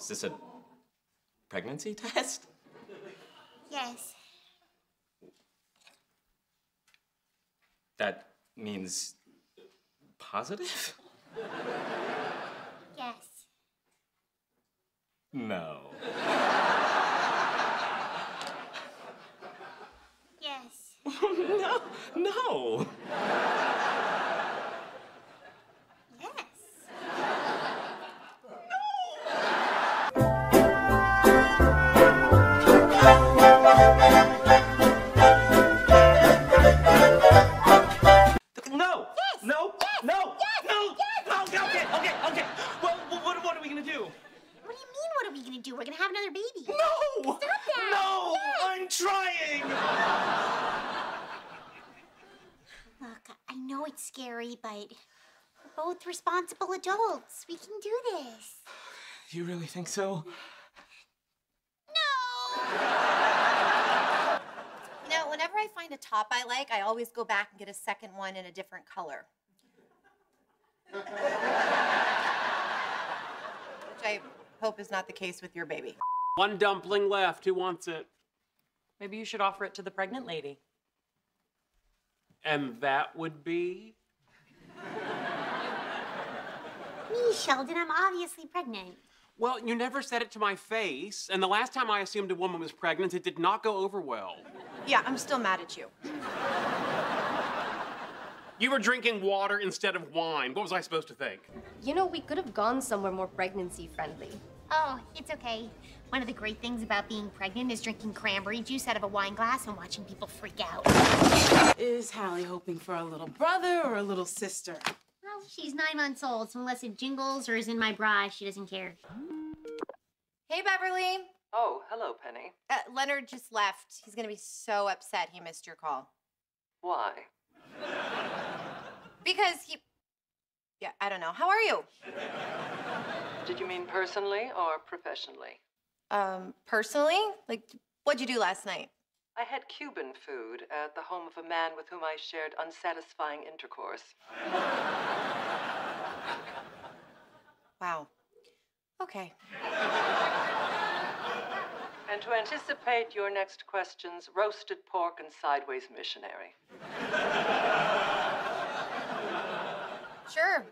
Is this a pregnancy test? Yes. That means positive? Yes. No. Yes. No. No. Yes. No. Yes. No. Yes. No. Yes. No. Yes. No. Okay. Well, what are we gonna do? What do you mean, what are we gonna do? We're gonna have another baby. No. Stop that. No. Yes. I'm trying. Look, I know it's scary, but we're both responsible adults. We can do this. You really think so? No! You know, whenever I find a top I like, I always go back and get a second one in a different color. Which I hope is not the case with your baby. One dumpling left. Who wants it? Maybe you should offer it to the pregnant lady. And that would be? Me, Sheldon, I'm obviously pregnant. Well, you never said it to my face, and the last time I assumed a woman was pregnant, it did not go over well. Yeah, I'm still mad at you. You were drinking water instead of wine. What was I supposed to think? You know, we could have gone somewhere more pregnancy-friendly. Oh, it's okay. One of the great things about being pregnant is drinking cranberry juice out of a wine glass and watching people freak out. Is Hallie hoping for a little brother or a little sister? Well, she's 9 months old, so unless it jingles or is in my bra, she doesn't care. Hey, Beverly. Oh, hello, Penny. Leonard just left. He's gonna be so upset he missed your call. Why? Because yeah, I don't know. How are you? Did you mean personally or professionally? Personally? Like, what'd you do last night? I had Cuban food at the home of a man with whom I shared unsatisfying intercourse. Wow. Okay. And to anticipate your next questions, roasted pork and sideways missionary. Sure,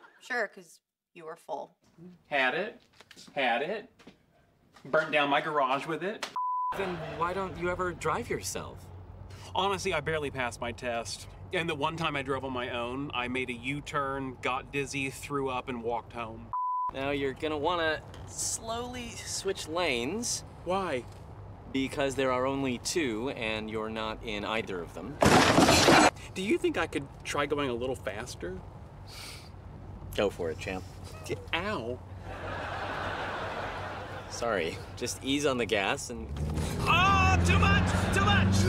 because you were full. Had it. Burnt down my garage with it. Then why don't you ever drive yourself? Honestly, I barely passed my test. And the one time I drove on my own, I made a U-turn, got dizzy, threw up, and walked home. Now you're gonna wanna slowly switch lanes. Why? Because there are only 2 and you're not in either of them. Do you think I could try going a little faster? Go for it, champ. Ow. Sorry, just ease on the gas and... Oh, too much!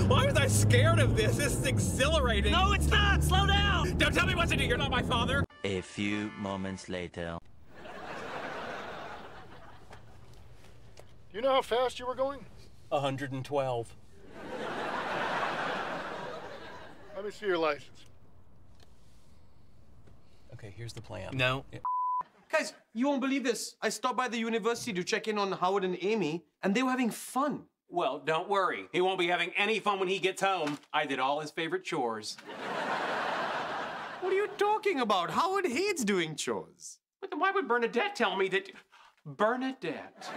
Why was I scared of this? This is exhilarating. No, it's not! Slow down! Don't tell me what to do, you're not my father. A few moments later. You know how fast you were going? 112. Let me see your license. Okay, here's the plan. No. Guys, you won't believe this. I stopped by the university to check in on Howard and Amy, and they were having fun. Well, don't worry. He won't be having any fun when he gets home. I did all his favorite chores. What are you talking about? Howard hates doing chores. But then why would Bernadette tell me that... Bernadette.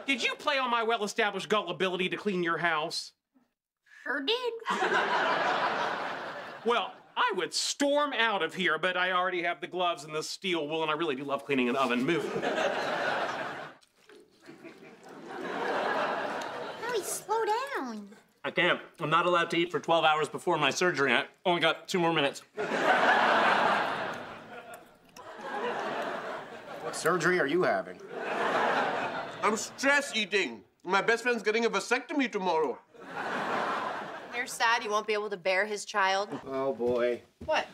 Did you play on my well-established gullibility to clean your house? Sure did. Well, I would storm out of here, but I already have the gloves and the steel wool, and I really do love cleaning an oven. Move. Howie, slow down. I can't. I'm not allowed to eat for 12 hours before my surgery. I only got 2 more minutes. What surgery are you having? I'm stress eating. My best friend's getting a vasectomy tomorrow. You're sad you won't be able to bear his child? Oh, boy. What?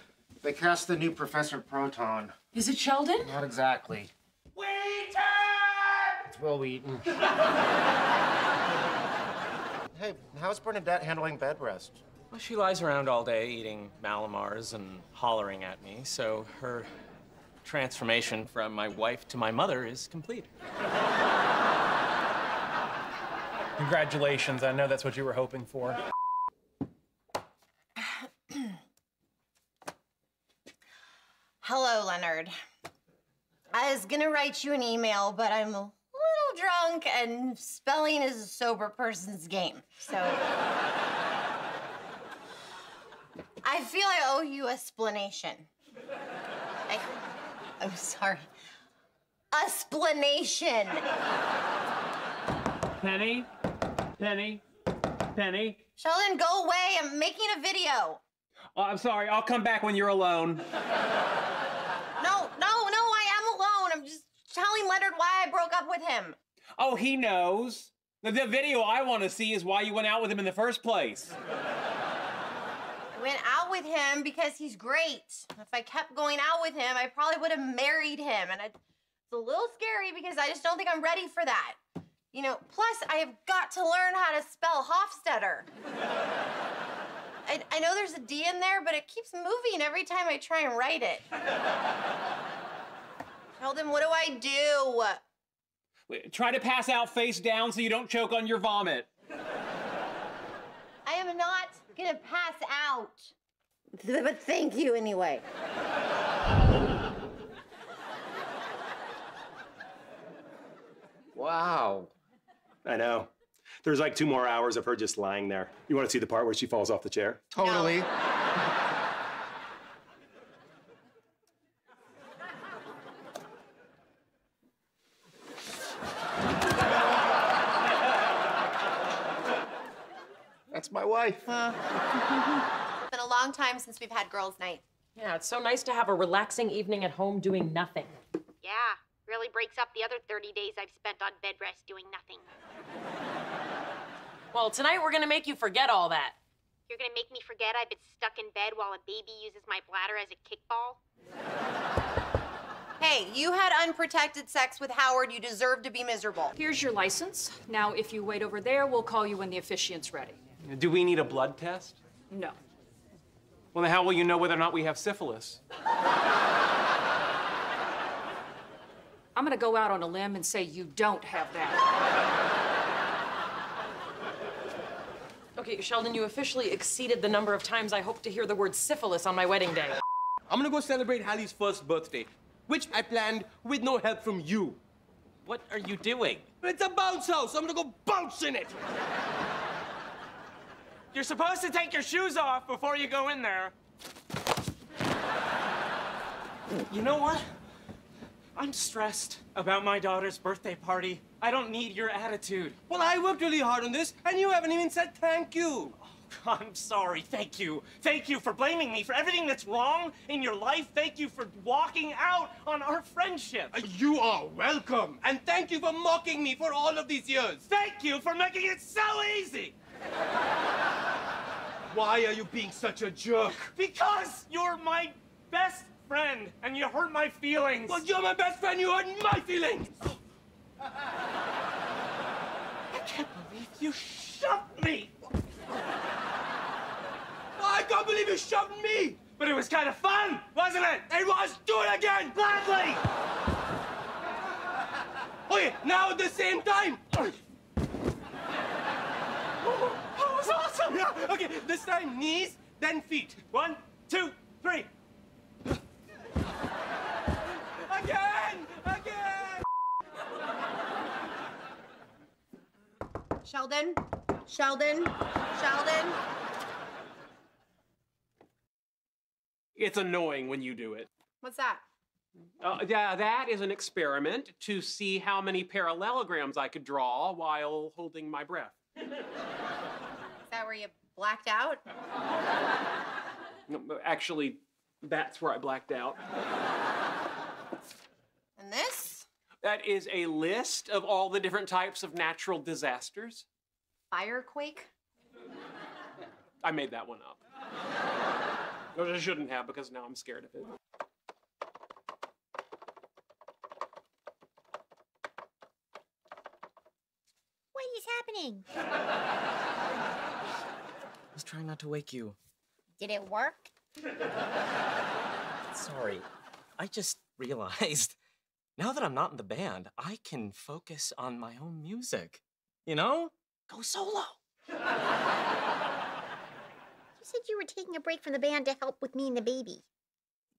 They cast the new Professor Proton. Is it Sheldon? Not exactly. Waiter! It's Will Wheaton. Hey, how's Bernadette handling bed rest? Well, she lies around all day eating Malamars and hollering at me, so her transformation from my wife to my mother is complete. Congratulations. I know that's what you were hoping for. Hello, Leonard. I was gonna write you an email, but I'm a little drunk and spelling is a sober person's game. So I feel I owe you a explanation. I'm sorry. Explanation. Penny? Penny? Penny? Sheldon, go away. I'm making a video. Oh, I'm sorry. I'll come back when you're alone. No, I am alone. I'm just telling Leonard why I broke up with him. Oh, he knows. The video I want to see is why you went out with him in the first place. I went out with him because he's great. If I kept going out with him, I probably would have married him. And it's a little scary because I just don't think I'm ready for that. You know, plus I have got to learn how to spell Hofstadter. I know there's a D in there, but it keeps moving every time I try and write it. Sheldon, what do I do? Try to pass out face down so you don't choke on your vomit. I am not gonna pass out. But thank you anyway. Wow. I know. There's like 2 more hours of her just lying there. You want to see the part where she falls off the chair? Totally. No. That's my wife. It's been a long time since we've had girls' night. Yeah, it's so nice to have a relaxing evening at home doing nothing. Yeah, really breaks up the other 30 days I've spent on bed rest doing nothing. Well, tonight we're gonna make you forget all that. You're gonna make me forget I've been stuck in bed while a baby uses my bladder as a kickball? Hey, you had unprotected sex with Howard. You deserve to be miserable. Here's your license. Now, if you wait over there, we'll call you when the officiant's ready. Do we need a blood test? No. Well, then how will you know whether or not we have syphilis? I'm gonna go out on a limb and say you don't have that. Okay, Sheldon, you officially exceeded the number of times I hope to hear the word syphilis on my wedding day. I'm gonna go celebrate Hallie's first birthday, which I planned with no help from you. What are you doing? It's a bounce house. I'm gonna go bounce in it. You're supposed to take your shoes off before you go in there. You know what? I'm stressed about my daughter's birthday party. I don't need your attitude. Well, I worked really hard on this, and you haven't even said thank you. Oh, I'm sorry. Thank you. Thank you for blaming me for everything that's wrong in your life. Thank you for walking out on our friendship. You are welcome, and thank you for mocking me for all of these years. Thank you for making it so easy. Why are you being such a jerk? Because you're my best friend, and you hurt my feelings. Well, you're my best friend. You hurt my feelings. I can't believe you shoved me. I can't believe you shoved me. But it was kind of fun, wasn't it? It was. Do it again. Gladly. Okay, now at the same time. Oh, that was awesome. Yeah, okay, this time knees, then feet. 1, 2, 3. Again! Again! Sheldon? Sheldon? Sheldon? It's annoying when you do it. What's that? Yeah, that is an experiment to see how many parallelograms I could draw while holding my breath. Is that where you blacked out? No, actually, that's where I blacked out. And this? That is a list of all the different types of natural disasters. Firequake? I made that one up. Which I shouldn't have, because now I'm scared of it. What is happening? I was trying not to wake you. Did it work? Sorry. I just realized now that I'm not in the band, I can focus on my own music. You know? Go solo. You said you were taking a break from the band to help with me and the baby.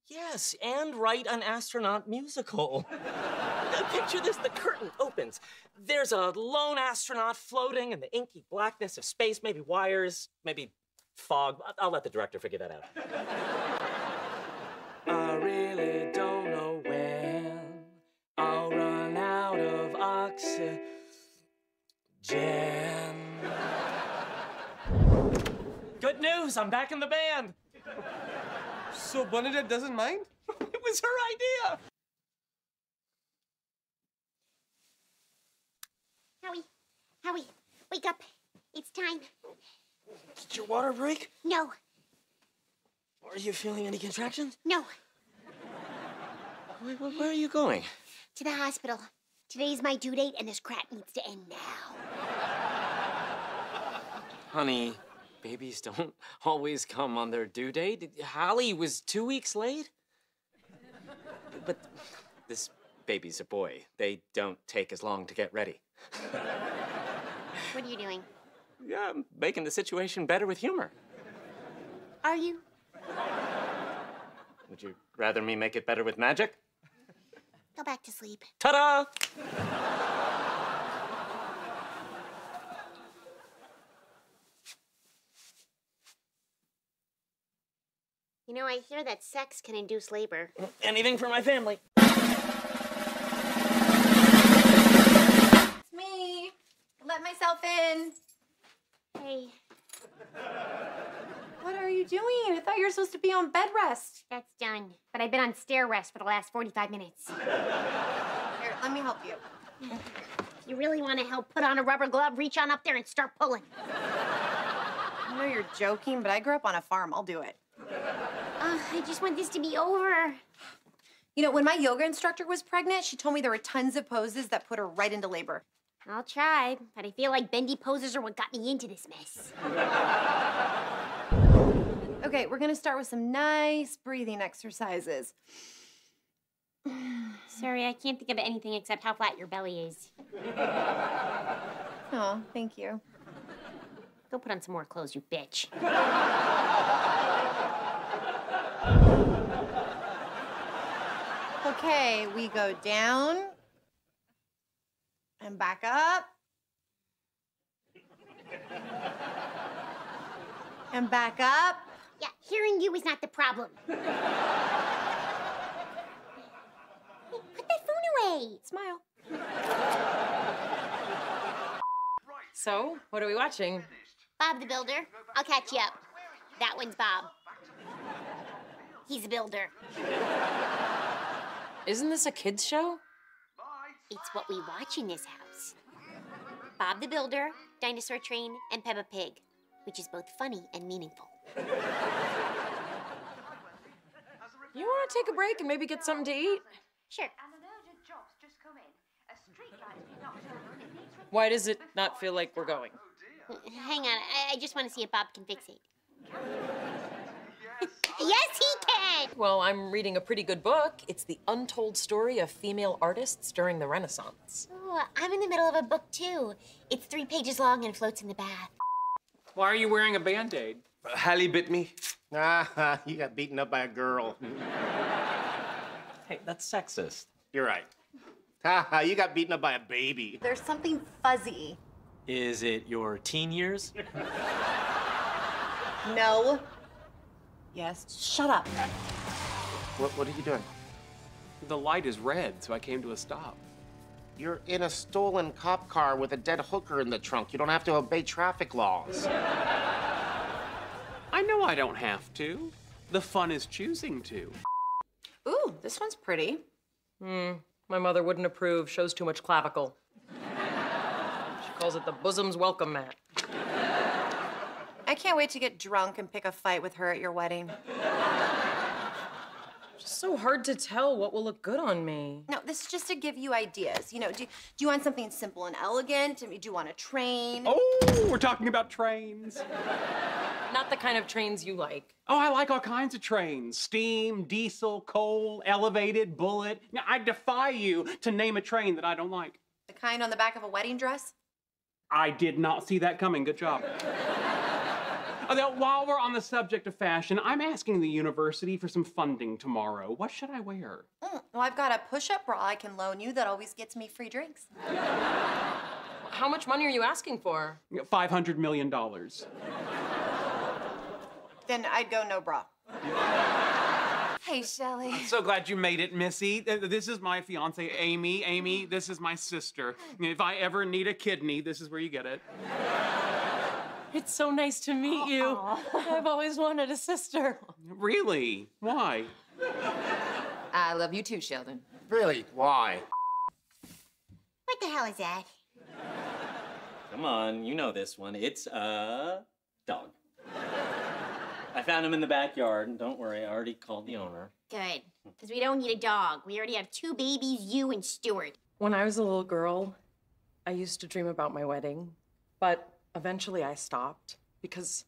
Yes, and write an astronaut musical. Picture this, the curtain opens. There's a lone astronaut floating in the inky blackness of space, maybe wires, maybe fog. I'll let the director figure that out. I really don't know when I'll run out of oxygen. Good news, I'm back in the band. So Bernadette doesn't mind? It was her idea. Howie, wake up. It's time. Did your water break? No, Are you feeling any contractions? no, Where are you going? to the hospital. Today's my due date, and this crap needs to end now. Honey, babies don't always come on their due date. Hallie was 2 weeks late. But this baby's a boy. They don't take as long to get ready. What are you doing? Yeah, I'm making the situation better with humor. Are you? Would you rather me make it better with magic? Go back to sleep. Ta-da! You know, I hear that sex can induce labor. Anything for my family. It's me. Let myself in. Hey. What are you doing? I thought you were supposed to be on bed rest. That's done. But I've been on stair rest for the last 45 minutes. Here, let me help you. If you really want to help, put on a rubber glove, reach on up there and start pulling. I know you're joking, but I grew up on a farm. I'll do it. I just want this to be over. You know, when my yoga instructor was pregnant, she told me there were tons of poses that put her right into labor. I'll try, but I feel like bendy poses are what got me into this mess. Okay, we're gonna start with some nice breathing exercises. Sorry, I can't think of anything except how flat your belly is. Oh, thank you. Go put on some more clothes, you bitch. Okay, we go down and back up and back up. Yeah, hearing you is not the problem. Hey, put that phone away. Smile. So, what are we watching? Bob the Builder. I'll catch you up. That one's Bob. He's a builder. Isn't this a kid's show? It's what we watch in this house. Bob the Builder, Dinosaur Train, and Peppa Pig, which is both funny and meaningful. You want to take a break and maybe get something to eat? Sure. Why does it not feel like we're going? Hang on, I just want to see if Bob can fix it. Yes, he can! Well, I'm reading a pretty good book. It's the untold story of female artists during the Renaissance. Oh, I'm in the middle of a book, too. It's 3 pages long and floats in the bath. Why are you wearing a Band-Aid? Hallie bit me. Ah, you got beaten up by a girl. Hey, that's sexist. You're right. Ha, you got beaten up by a baby. There's something fuzzy. Is it your teen years? No. Yes, shut up. What are you doing? The light is red, so I came to a stop. You're in a stolen cop car with a dead hooker in the trunk. You don't have to obey traffic laws. I know I don't have to. The fun is choosing to. Ooh, this one's pretty. My mother wouldn't approve. Shows too much clavicle. She calls it the bosom's welcome mat. I can't wait to get drunk and pick a fight with her at your wedding. It's so hard to tell what will look good on me. No, this is just to give you ideas. You know, do you want something simple and elegant? I mean, do you want a train? Oh, we're talking about trains. Not the kind of trains you like. Oh, I like all kinds of trains. Steam, diesel, coal, elevated, bullet. Now, I defy you to name a train that I don't like. The kind on the back of a wedding dress? I did not see that coming. Good job. Now, while we're on the subject of fashion, I'm asking the university for some funding tomorrow. What should I wear? Well, I've got a push-up bra I can loan you that always gets me free drinks. How much money are you asking for? $500 million. Then I'd go no bra. Hey, Shelley. I'm so glad you made it, Missy. This is my fiance, Amy. Amy, this is my sister. If I ever need a kidney, this is where you get it. It's so nice to meet you. I've always wanted a sister. Really? Why? I love you too, Sheldon. Really? Why? What the hell is that? Come on, you know this one. It's a dog. I found him in the backyard. Don't worry, I already called the owner. Good, because we don't need a dog. We already have 2 babies, you and Stuart. When I was a little girl, I used to dream about my wedding, but eventually I stopped because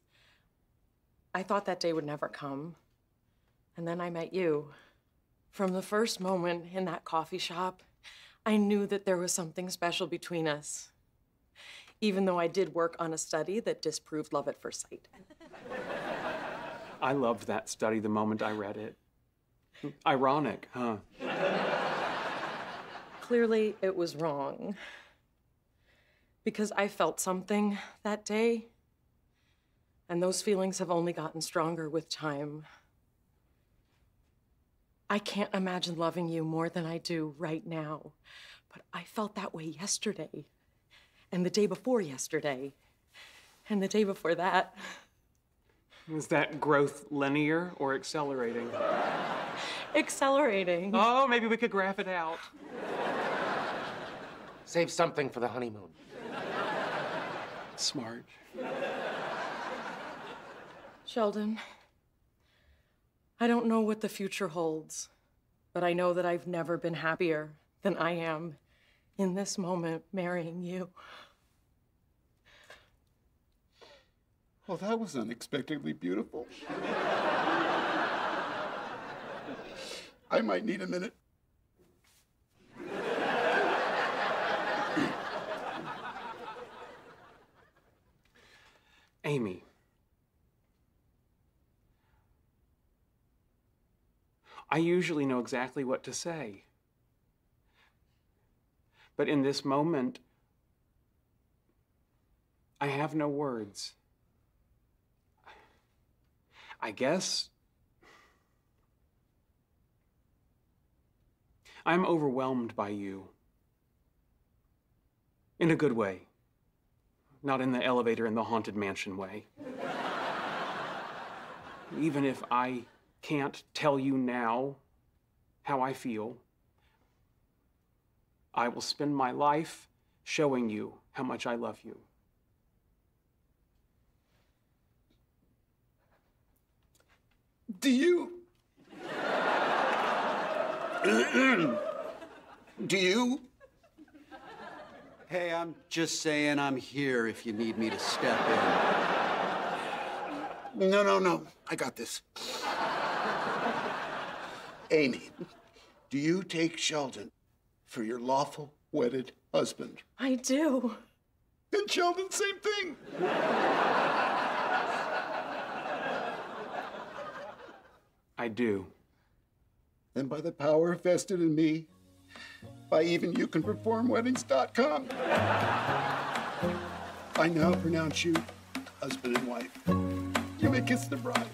I thought that day would never come. And then I met you. From the first moment in that coffee shop, I knew that there was something special between us, even though I did work on a study that disproved love at first sight. I loved that study the moment I read it. Ironic, huh? Clearly, it was wrong. Because I felt something that day, and those feelings have only gotten stronger with time. I can't imagine loving you more than I do right now, but I felt that way yesterday, and the day before yesterday, and the day before that. Is that growth linear or accelerating? Accelerating. Oh, maybe we could graph it out. Save something for the honeymoon. Smart. Sheldon, I don't know what the future holds, but I know that I've never been happier than I am in this moment marrying you. Well, that was unexpectedly beautiful. I might need a minute. Amy. I usually know exactly what to say. But in this moment, I have no words. I guess I'm overwhelmed by you. In a good way. Not in the elevator in the haunted mansion way. Even if I can't tell you now how I feel, I will spend my life showing you how much I love you. Do you? Do you? Hey, I'm just saying I'm here if you need me to step in. No. I got this. Amy, do you take Sheldon for your lawful wedded husband? I do. And Sheldon, same thing. I do. And by the power vested in me, by even you can perform weddings.com, I now pronounce you husband and wife. You may kiss the bride.